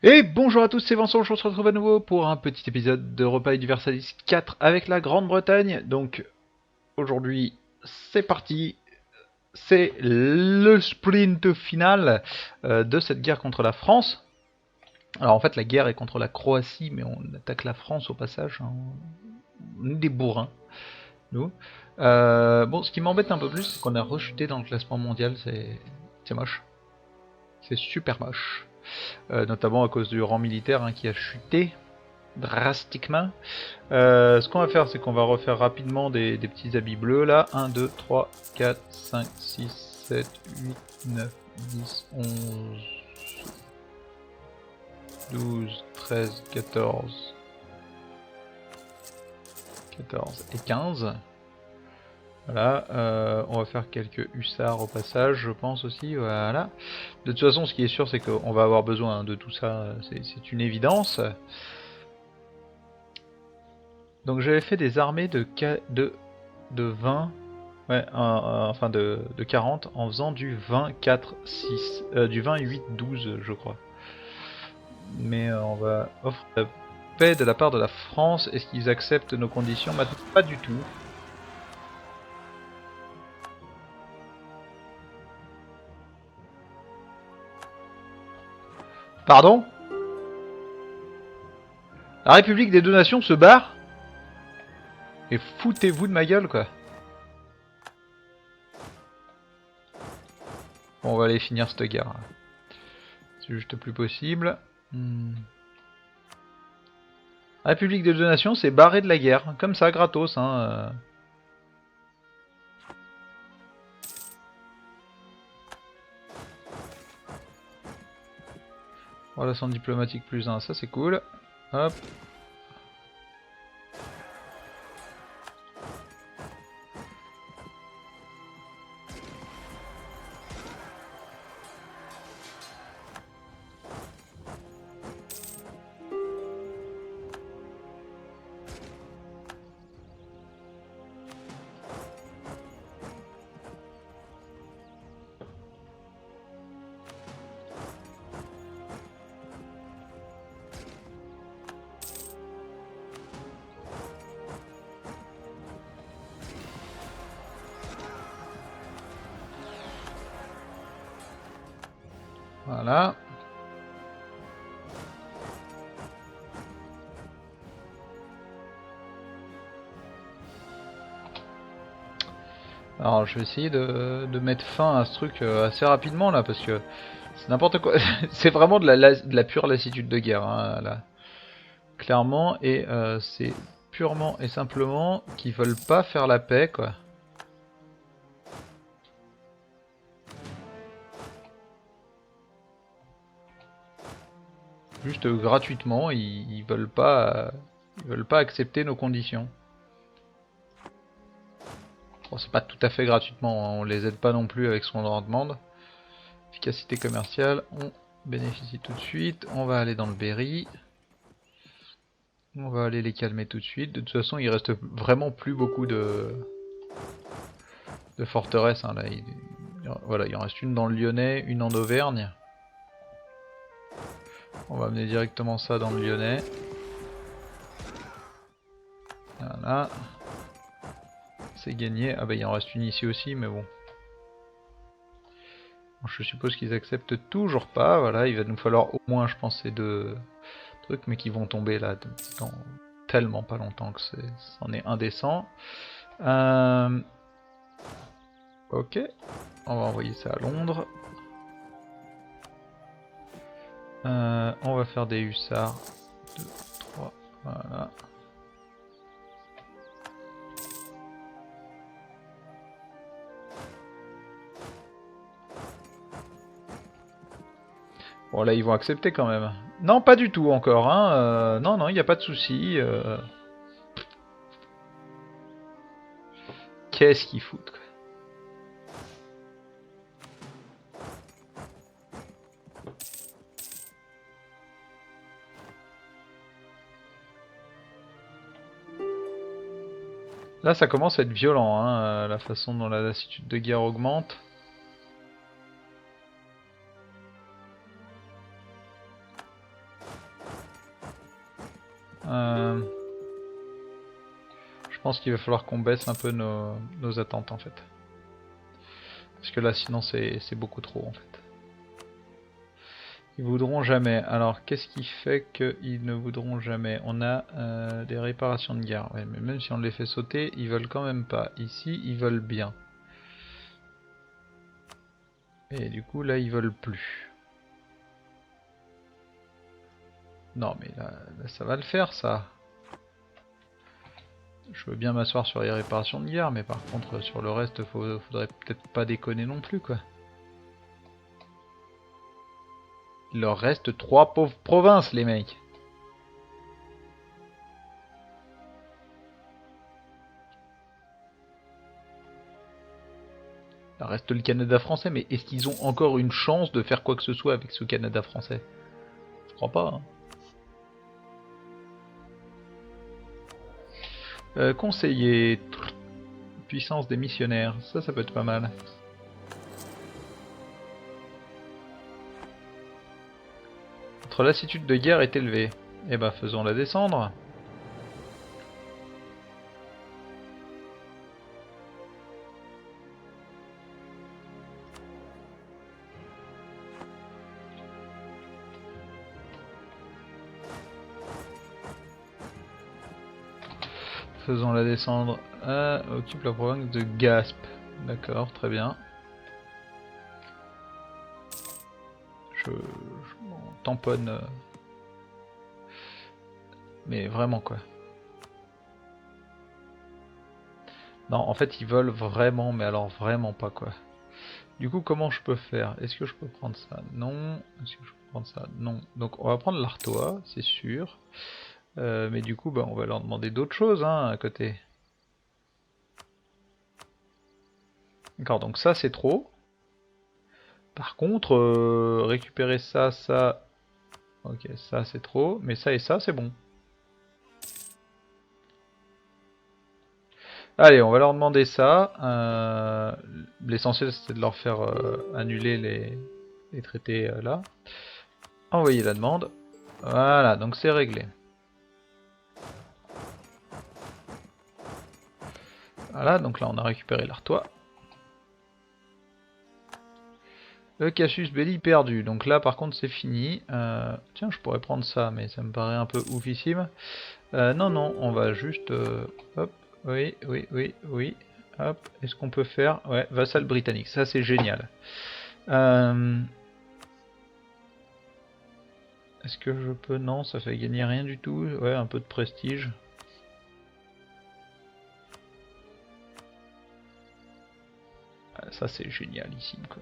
Et bonjour à tous, c'est Vincent, on se retrouve à nouveau pour un petit épisode de Repas Universalis 4 avec la Grande-Bretagne. Donc aujourd'hui, c'est parti, c'est le sprint final de cette guerre contre la France. Alors en fait, la guerre est contre la Croatie, mais on attaque la France au passage. Hein. On est des bourrins, nous. Bon, ce qui m'embête un peu plus, c'est qu'on a rechuté dans le classement mondial, c'est moche. C'est super moche. Notamment à cause du rang militaire qui a chuté drastiquement. Ce qu'on va faire, c'est qu'on va refaire rapidement des petits habits bleus là. 1, 2, 3, 4, 5, 6, 7, 8, 9, 10, 11, 12, 13, 14, 14 et 15. Voilà, on va faire quelques hussards au passage, je pense aussi, voilà. De toute façon, ce qui est sûr, c'est qu'on va avoir besoin de tout ça, c'est une évidence. Donc j'avais fait des armées de 20, ouais, enfin de 40 en faisant du 20, 4, 6, du 20, 8, 12 je crois. Mais on va offrir la paix de la part de la France. Est-ce qu'ils acceptent nos conditions? Maintenant, pas du tout. Pardon? La République des deux nations se barre? Et foutez-vous de ma gueule quoi. Bon, on va aller finir cette guerre. C'est juste plus possible. La République des deux nations s'est barrée de la guerre. Comme ça, gratos. Relation diplomatique plus 1, ça c'est cool. Hop. Voilà. Alors je vais essayer de mettre fin à ce truc assez rapidement là parce que c'est n'importe quoi. C'est vraiment de la pure lassitude de guerre là. Clairement et c'est purement et simplement qu'ils veulent pas faire la paix quoi. Juste gratuitement, ils veulent pas accepter nos conditions. Bon, c'est pas tout à fait gratuitement, hein, on les aide pas non plus avec ce qu'on leur demande. Efficacité commerciale, on bénéficie tout de suite. On va aller dans le Berry. On va aller les calmer tout de suite. De toute façon, il reste vraiment plus beaucoup de forteresses. Hein, là. Voilà, il en reste une dans le Lyonnais, une en Auvergne. On va amener directement ça dans le Lyonnais. Voilà. C'est gagné. Ah bah il en reste une ici aussi, mais bon. Je suppose qu'ils acceptent toujours pas. Voilà, il va nous falloir au moins, je pense, ces deux trucs, mais qui vont tomber là dans tellement pas longtemps que c'en est indécent. Ok, on va envoyer ça à Londres. On va faire des hussards. 2, 3, voilà. Bon là ils vont accepter quand même. Non pas du tout encore hein. Non non il n'y a pas de souci. Qu'est-ce qu'ils foutent quoi. Là ça commence à être violent hein, la façon dont la lassitude de guerre augmente. Je pense qu'il va falloir qu'on baisse un peu nos attentes en fait. Parce que là sinon c'est beaucoup trop en fait. Ils voudront jamais. Alors qu'est-ce qui fait qu'ils ne voudront jamais? On a des réparations de guerre. Ouais, mais même si on les fait sauter, ils veulent quand même pas. Ici, ils veulent bien. Et du coup, là, ils veulent plus. Non, mais là ça va le faire, ça. Je veux bien m'asseoir sur les réparations de guerre, mais par contre, sur le reste, faudrait peut-être pas déconner non plus, quoi. Il leur reste 3 pauvres provinces, les mecs. Il reste le Canada français, mais est-ce qu'ils ont encore une chance de faire quoi que ce soit avec ce Canada français? Je crois pas. Hein. Conseiller. Puissance des missionnaires. Ça peut être pas mal. Notre lassitude de guerre est élevée. Eh ben, faisons-la descendre. Faisons-la descendre. Occupe la province de Gasp. D'accord, très bien. Je tamponne. Mais vraiment quoi. Non, en fait ils veulent vraiment, mais alors vraiment pas quoi. Du coup, comment je peux faire? Est-ce que je peux prendre ça? Non. Est-ce que je peux prendre ça? Non. Donc on va prendre l'Artois, c'est sûr. Mais du coup, bah, on va leur demander d'autres choses hein, à côté. D'accord, donc ça c'est trop. Par contre, récupérer ça, ça... Ok, ça c'est trop. Mais ça et ça c'est bon. Allez, on va leur demander ça. L'essentiel c'était de leur faire annuler les traités là. Envoyer la demande. Voilà, donc c'est réglé. Voilà, donc là on a récupéré l'Artois. Le Cassius Belli perdu. Donc là par contre c'est fini. Tiens, je pourrais prendre ça, mais ça me paraît un peu oufissime. Non, non, on va juste... hop, oui, oui, oui, oui. Hop, est-ce qu'on peut faire... Ouais, vassal britannique, ça c'est génial. Est-ce que je peux... Non, ça fait gagner rien du tout. Ouais, un peu de prestige. Ça c'est génialissime quoi.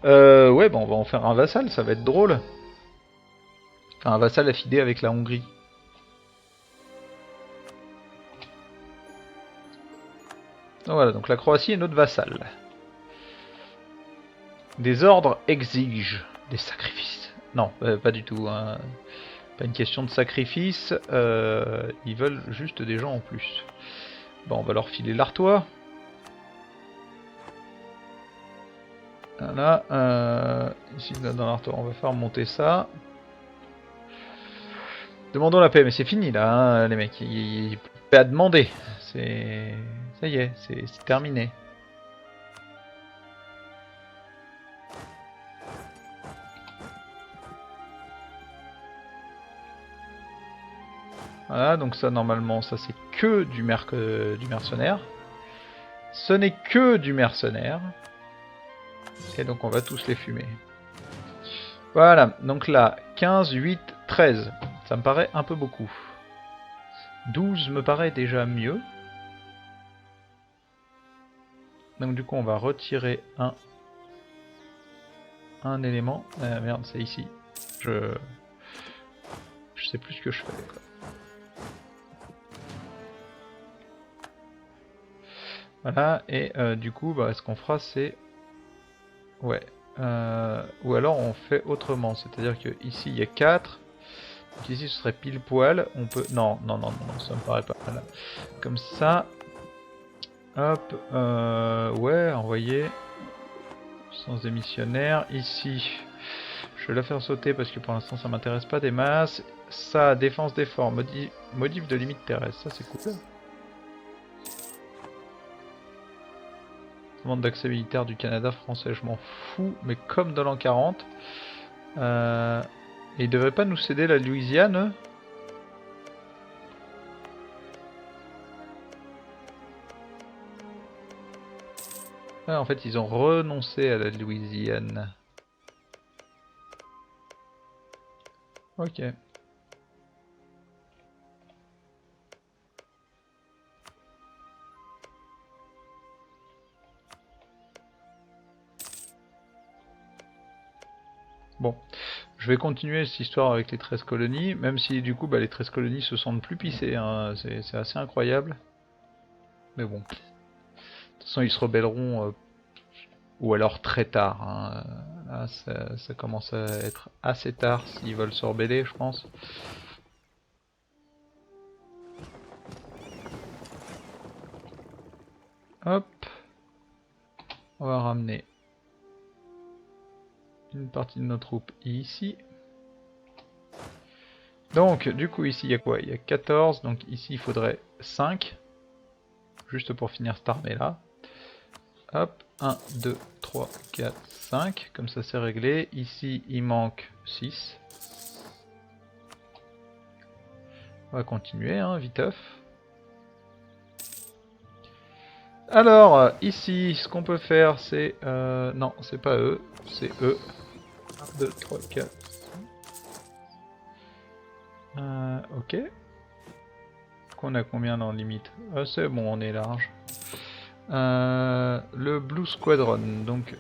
Ouais, bah on va en faire un vassal, ça va être drôle. Enfin, un vassal affidé avec la Hongrie. Donc voilà, donc la Croatie est notre vassal. Des ordres exigent des sacrifices. Non, pas du tout. Hein. Pas une question de sacrifice. Ils veulent juste des gens en plus. Bon, on va leur filer l'Artois. Voilà. Ici, dans l'Artois, on va faire monter ça. Demandons la paix, mais c'est fini là, hein, les mecs. Il n'y a pas à demander. C'est... Ça y est, c'est terminé. Voilà, donc ça normalement, ça c'est que du mercenaire. Ce n'est que du mercenaire. Et donc on va tous les fumer. Voilà, donc là, 15, 8, 13. Ça me paraît un peu beaucoup. 12 me paraît déjà mieux. Donc du coup on va retirer un élément. Merde, c'est ici. Je sais plus ce que je fais quoi. Voilà, et du coup bah, ce qu'on fera c'est... Ouais. Ou alors on fait autrement, c'est-à-dire que ici il y a 4. Donc ici ce serait pile poil. On peut... Non, non, non, non, ça me paraît pas mal. Comme ça. Hop. Ouais, envoyer. Puissance des missionnaires. Ici, je Je vais la faire sauter parce que pour l'instant ça m'intéresse pas des masses. Ça, défense d'effort, modif de limite terrestre, ça c'est cool. Demande d'accès militaire du Canada français, je m'en fous, mais comme dans l'an 40. Et ils devraient pas nous céder la Louisiane, eux? Ah, en fait, ils ont renoncé à la Louisiane. Ok. Bon, je vais continuer cette histoire avec les 13 colonies, même si du coup bah, les 13 colonies se sentent plus pissées, hein. C'est assez incroyable. Mais bon, de toute façon ils se rebelleront, ou alors très tard, hein. Là ça commence à être assez tard s'ils veulent se rebeller, je pense. Hop, on va ramener une partie de nos troupes ici. Donc, du coup, ici, il y a quoi? Il y a 14, donc ici, il faudrait 5. Juste pour finir cette armée-là. Hop, 1, 2, 3, 4, 5. Comme ça, c'est réglé. Ici, il manque 6. On va continuer, hein, viteuf. Alors, ici, ce qu'on peut faire, c'est... non, c'est pas eux, c'est eux. 1, 2, 3, 4. Ok. Qu'on a combien dans limite? C'est bon, on est large. Le Blue Squadron, donc...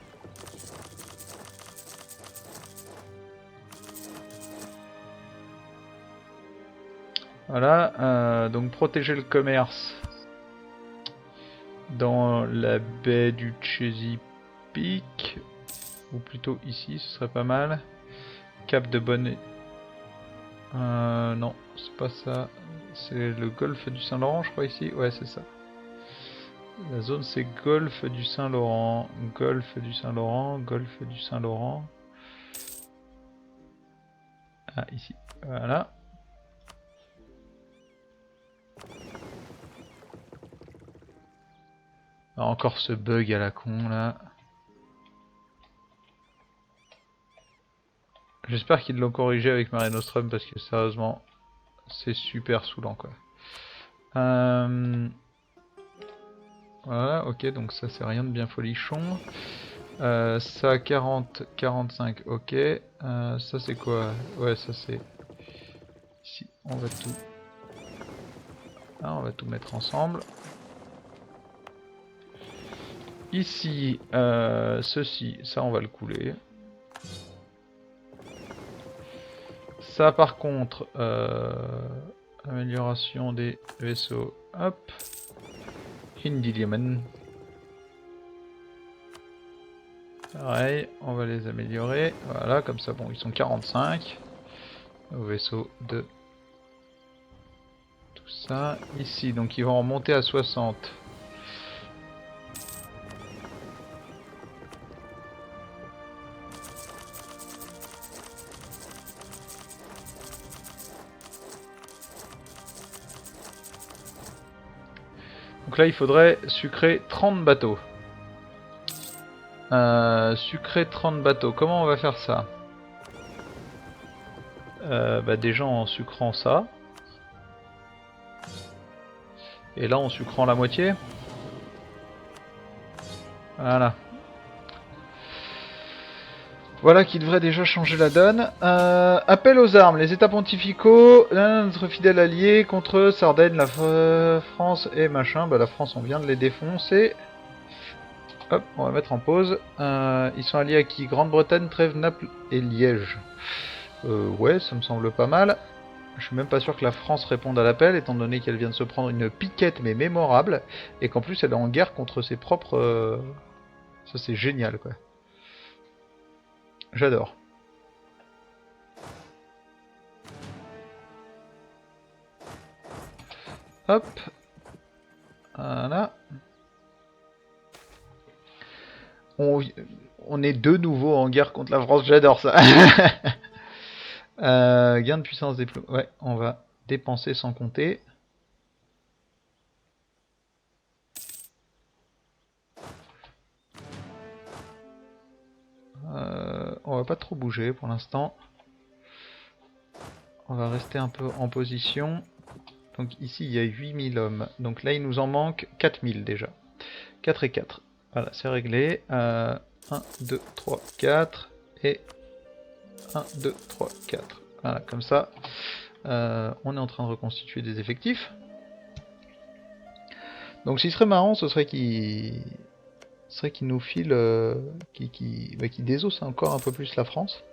Voilà, donc protéger le commerce dans la baie du Chesapeake, ou plutôt ici, ce serait pas mal. Cap de Bonne... non, c'est pas ça. C'est le golfe du Saint-Laurent, je crois, ici. Ouais, c'est ça. La zone, c'est golfe du Saint-Laurent. Golfe du Saint-Laurent, golfe du Saint-Laurent. Ah, ici. Voilà. Alors, encore ce bug à la con, là. J'espère qu'ils l'ont corrigé avec Mare Nostrum, parce que sérieusement, c'est super saoulant, quoi. Voilà, ok, donc ça c'est rien de bien folichon. Ça 40, 45, ok. Ça c'est quoi? Ouais, ça c'est... Ici, on va tout... Ah, on va tout mettre ensemble. Ici, ceci, ça on va le couler. Ça par contre, amélioration des vaisseaux, hop. Indilium. Pareil, on va les améliorer. Voilà, comme ça, bon, ils sont 45. Nos vaisseaux de tout ça. Ici, donc ils vont remonter à 60. Donc là, il faudrait sucrer 30 bateaux. Sucrer 30 bateaux. Comment on va faire ça? Bah déjà en sucrant ça. Et là en sucrant la moitié. Voilà. Voilà qui devrait déjà changer la donne. Appel aux armes. Les états pontificaux, l'un de notre fidèle allié contre Sardaigne, la France et machin. Bah la France on vient de les défoncer. Hop, on va mettre en pause. Ils sont alliés à qui? Grande-Bretagne, Trèves, Naples et Liège. Ouais, ça me semble pas mal. Je suis même pas sûr que la France réponde à l'appel, étant donné qu'elle vient de se prendre une piquette mais mémorable, et qu'en plus elle est en guerre contre ses propres... Ça c'est génial quoi. J'adore. Hop. Voilà. on est de nouveau en guerre contre la France, j'adore ça. Gain de puissance déployé. Ouais, on va dépenser sans compter. On va pas trop bouger pour l'instant. On va rester un peu en position. Donc ici il y a 8000 hommes. Donc là il nous en manque 4000 déjà. 4 et 4. Voilà, c'est réglé. 1, 2, 3, 4. Et 1, 2, 3, 4. Voilà, comme ça. On est en train de reconstituer des effectifs. Donc ce qui serait marrant, ce serait qu'il nous file, qu'il désosse encore un peu plus la France.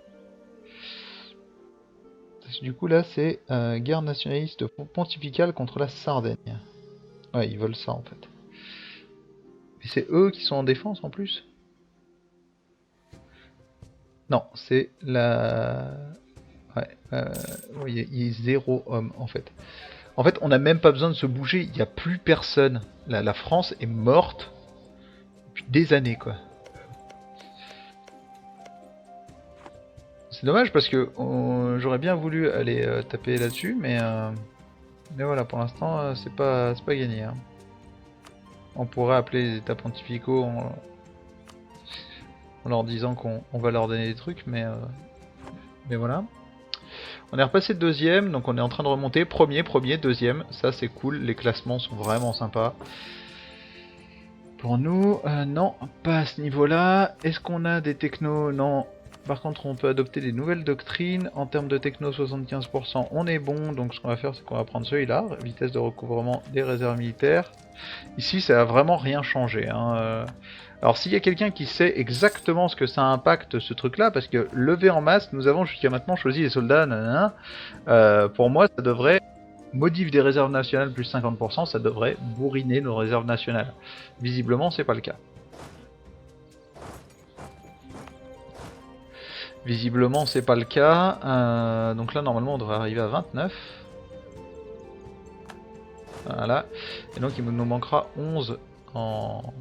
Parce que du coup là c'est guerre nationaliste pontificale contre la Sardaigne. Ouais, ils veulent ça en fait. Et c'est eux qui sont en défense en plus? Non, c'est la... Ouais, il y a 0 homme en fait. En fait, on n'a même pas besoin de se bouger, il n'y a plus personne. La France est morte depuis des années quoi. C'est dommage parce que j'aurais bien voulu aller taper là-dessus, mais voilà, pour l'instant, c'est pas gagné. Hein. On pourrait appeler les états pontificaux en leur disant qu'on va leur donner des trucs, mais voilà. On est repassé deuxième, donc on est en train de remonter. Premier, deuxième, ça c'est cool, les classements sont vraiment sympas. Pour nous, non, pas à ce niveau-là. Est-ce qu'on a des technos? Non. Par contre, on peut adopter des nouvelles doctrines. En termes de techno, 75%, on est bon. Donc ce qu'on va faire, c'est qu'on va prendre celui-là. Vitesse de recouvrement des réserves militaires. Ici, ça a vraiment rien changé. Hein. Alors s'il y a quelqu'un qui sait exactement ce que ça impacte ce truc-là, parce que lever en masse, nous avons jusqu'à maintenant choisi les soldats, pour moi, ça devrait... Modif des réserves nationales plus 50%, ça devrait bourriner nos réserves nationales. Visiblement, c'est pas le cas. Visiblement, c'est pas le cas. Donc là, normalement, on devrait arriver à 29. Voilà. Et donc, il nous manquera 11 en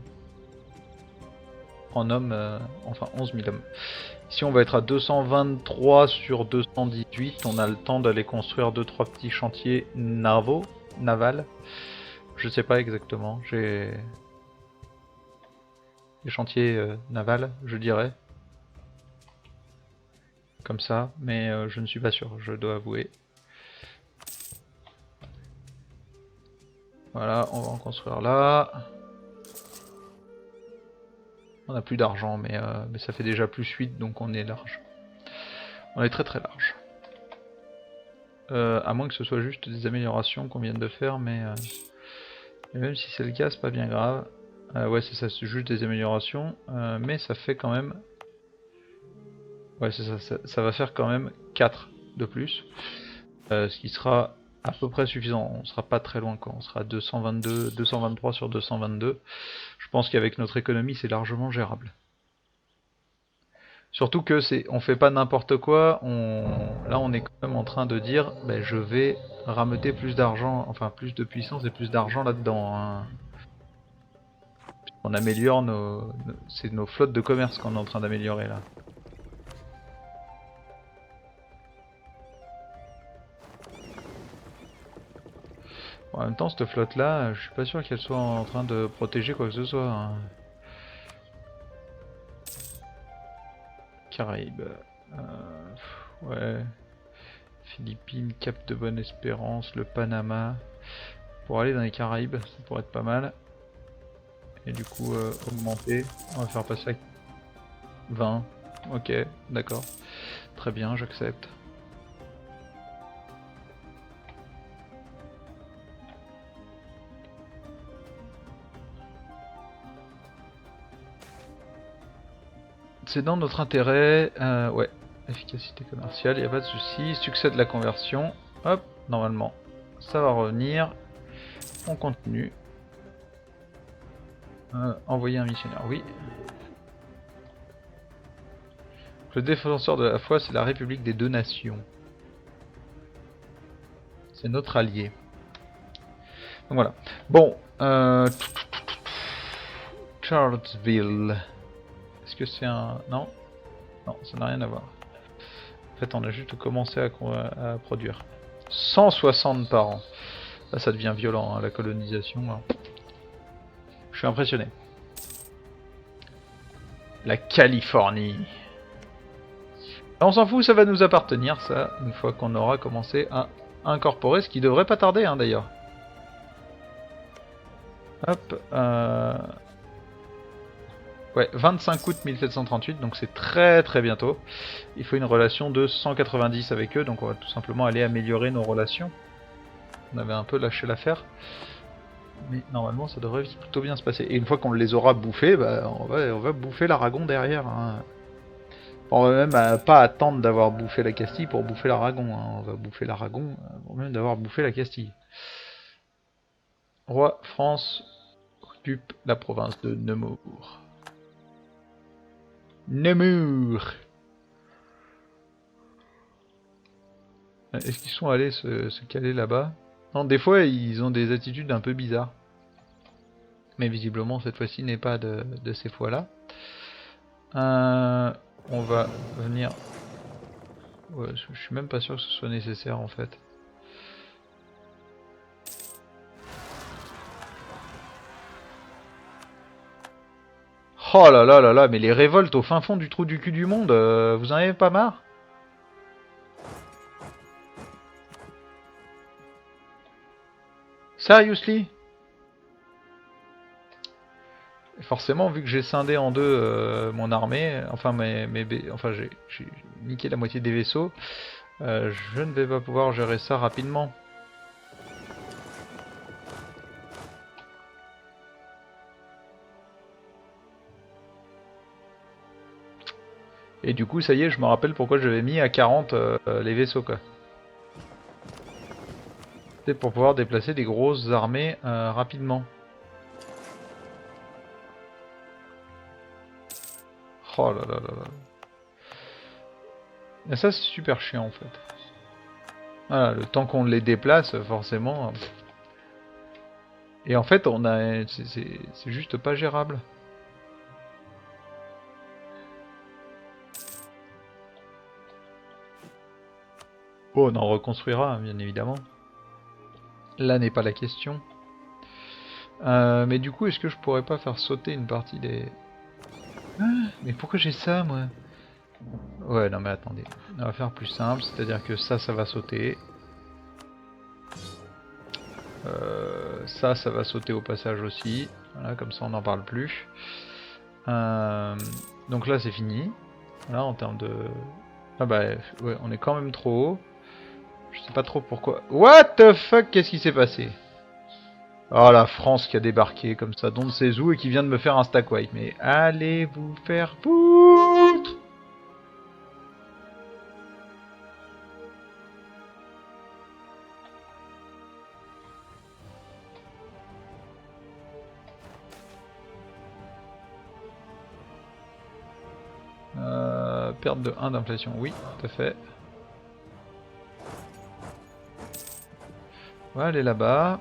hommes, enfin 11 000 hommes. Ici, on va être à 223 sur 218. On a le temps d'aller construire 2-3 petits chantiers navals. Je sais pas exactement. J'ai des chantiers navals, je dirais. Comme ça, mais je ne suis pas sûr, je dois avouer. Voilà, on va en construire là. On n'a plus d'argent, mais ça fait déjà plus 8, donc on est large. On est très très large. À moins que ce soit juste des améliorations qu'on vienne de faire, mais même si c'est le cas, c'est pas bien grave. Ouais, c'est ça, c'est juste des améliorations, mais ça fait quand même... Ouais, c'est ça, ça va faire quand même 4 de plus. Ce qui sera à peu près suffisant, on sera pas très loin quand on sera à 223 sur 222. Je pense qu'avec notre économie, c'est largement gérable. Surtout que on fait pas n'importe quoi, là on est quand même en train de dire ben, je vais rameuter plus d'argent, enfin plus de puissance et plus d'argent là-dedans. Hein. On améliore c'est nos flottes de commerce qu'on est en train d'améliorer là. Bon, en même temps cette flotte là, je suis pas sûr qu'elle soit en train de protéger quoi que ce soit. Hein. Caraïbes. Ouais. Philippines, Cap de Bonne-Espérance, le Panama. Pour aller dans les Caraïbes, ça pourrait être pas mal. Et du coup, augmenter. On va faire passer à 20. Ok, d'accord. Très bien, j'accepte. C'est dans notre intérêt. Ouais, efficacité commerciale, y a pas de souci. Succès de la conversion. Hop, normalement, ça va revenir. On continue. Envoyer un missionnaire, oui. Le défenseur de la foi, c'est la République des deux nations. C'est notre allié. Donc voilà. Bon, Charlottesville. Est-ce que c'est un... Non. Non, ça n'a rien à voir. En fait, on a juste commencé à produire. 160 par an. Là, ça devient violent, hein, la colonisation. Là. Je suis impressionné. La Californie. On s'en fout, ça va nous appartenir, ça, une fois qu'on aura commencé à incorporer, ce qui devrait pas tarder, hein, d'ailleurs. Hop. Ouais, 25 août 1738, donc c'est très très bientôt. Il faut une relation de 190 avec eux, donc on va tout simplement aller améliorer nos relations. On avait un peu lâché l'affaire. Mais normalement ça devrait plutôt bien se passer. Et une fois qu'on les aura bouffés, bah, on va bouffer l'Aragon derrière. Hein. On va même pas attendre d'avoir bouffé la Castille pour bouffer l'Aragon. Hein. On va bouffer l'Aragon avant même d'avoir bouffé la Castille. Roi France occupe la province de Nemours. Nemours. Est-ce qu'ils sont allés se caler là-bas? Non, des fois ils ont des attitudes un peu bizarres. Mais visiblement cette fois-ci n'est pas de ces fois-là. On va venir... Ouais, je suis même pas sûr que ce soit nécessaire en fait. Oh là là là là, mais les révoltes au fin fond du trou du cul du monde, vous en avez pas marre? Seriously? Forcément, vu que j'ai scindé en deux mon armée, enfin enfin j'ai niqué la moitié des vaisseaux, je ne vais pas pouvoir gérer ça rapidement. Et du coup, ça y est, je me rappelle pourquoi j'avais mis à 40 les vaisseaux, quoi. C'est pour pouvoir déplacer des grosses armées rapidement. Oh là là là là. Et ça, c'est super chiant, en fait. Voilà, le temps qu'on les déplace, forcément... Et en fait, on a, c'est juste pas gérable. Oh, on en reconstruira, bien évidemment. Là n'est pas la question. Mais du coup, est-ce que je pourrais pas faire sauter une partie des... Ah, mais pourquoi j'ai ça, moi? Ouais, non mais attendez. On va faire plus simple, c'est-à-dire que ça va sauter. Ça va sauter au passage aussi. Voilà, comme ça on n'en parle plus. Donc là c'est fini. Voilà, en termes de... Ah bah, ouais, on est quand même trop haut. Je sais pas trop pourquoi. What the fuck, qu'est-ce qui s'est passé? Oh, la France qui a débarqué comme ça, d'on ne sait où, et qui vient de me faire un stack wipe. Mais allez vous faire foutre! Perte de 1 d'inflation, oui, tout à fait. On va aller là-bas.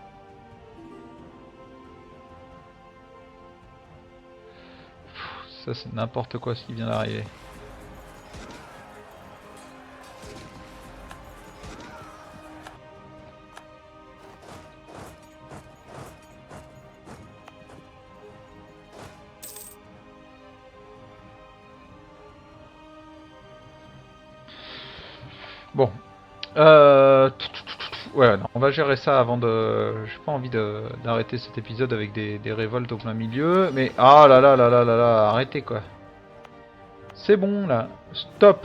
Ça c'est n'importe quoi ce qui vient d'arriver. Bon. Ouais, non, on va gérer ça avant de... J'ai pas envie d'arrêter cet épisode avec des révoltes au plein milieu. Mais... Ah là là là là là là, arrêtez quoi. C'est bon là. Stop.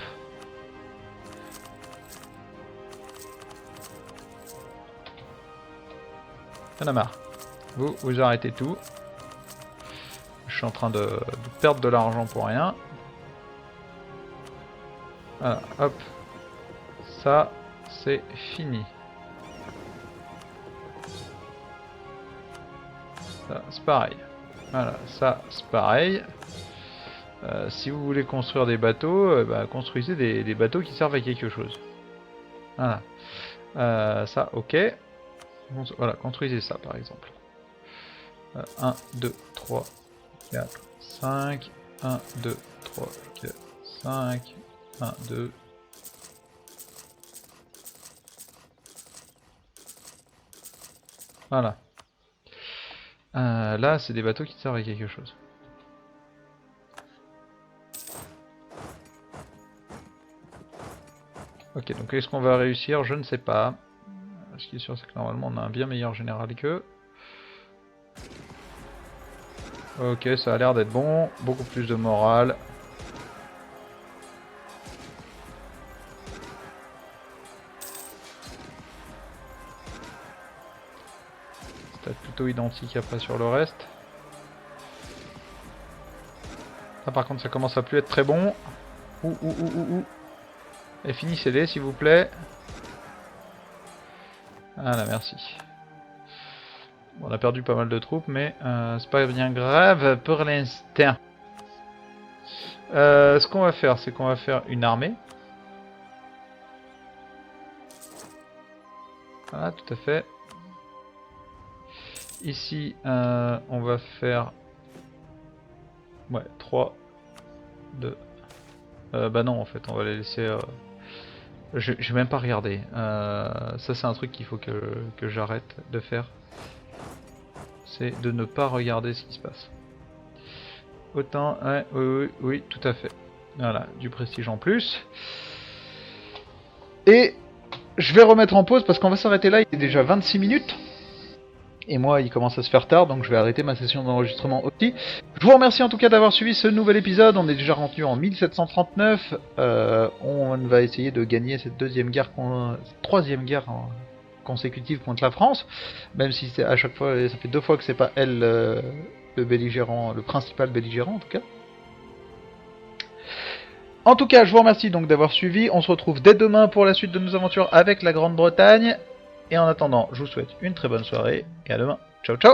Y'en a marre. Vous arrêtez tout. Je suis en train de perdre de l'argent pour rien. Voilà, hop. Ça, c'est fini. Ça, c'est pareil. Voilà, ça, c'est pareil. Si vous voulez construire des bateaux, bah, construisez des bateaux qui servent à quelque chose. Voilà. Ça, ok. Voilà, construisez ça par exemple. 1, 2, 3, 4, 5. 1, 2, 3, 4, 5, 1, 2. Voilà. Là, c'est des bateaux qui servent à quelque chose. Ok, donc est-ce qu'on va réussir? Je ne sais pas. Ce qui est sûr, c'est que normalement, on a un bien meilleur général qu'eux. Ok, ça a l'air d'être bon. Beaucoup plus de morale. C'est plutôt identique après sur le reste. Là par contre ça commence à plus être très bon. Ouh. Et finissez-les s'il vous plaît. Voilà, merci. Bon, on a perdu pas mal de troupes, mais c'est pas bien grave pour l'instant. Ce qu'on va faire, c'est qu'on va faire une armée. Voilà, tout à fait. Ici, on va faire... Ouais, 3, 2... bah non, en fait, on va les laisser... Je vais même pas regarder. Ça, c'est un truc qu'il faut que j'arrête de faire. C'est de ne pas regarder ce qui se passe. Autant... Ouais, oui, tout à fait. Voilà, du prestige en plus. Et je vais remettre en pause parce qu'on va s'arrêter là, il est déjà 26 minutes. Et moi, il commence à se faire tard, donc je vais arrêter ma session d'enregistrement aussi. Je vous remercie en tout cas d'avoir suivi ce nouvel épisode. On est déjà rendu en 1739. On va essayer de gagner cette troisième guerre consécutive contre la France. Même si c'est à chaque fois, ça fait 2 fois que c'est pas elle le belligérant, le principal belligérant en tout cas. En tout cas, je vous remercie donc d'avoir suivi. On se retrouve dès demain pour la suite de nos aventures avec la Grande-Bretagne. Et en attendant, je vous souhaite une très bonne soirée et à demain. Ciao ciao.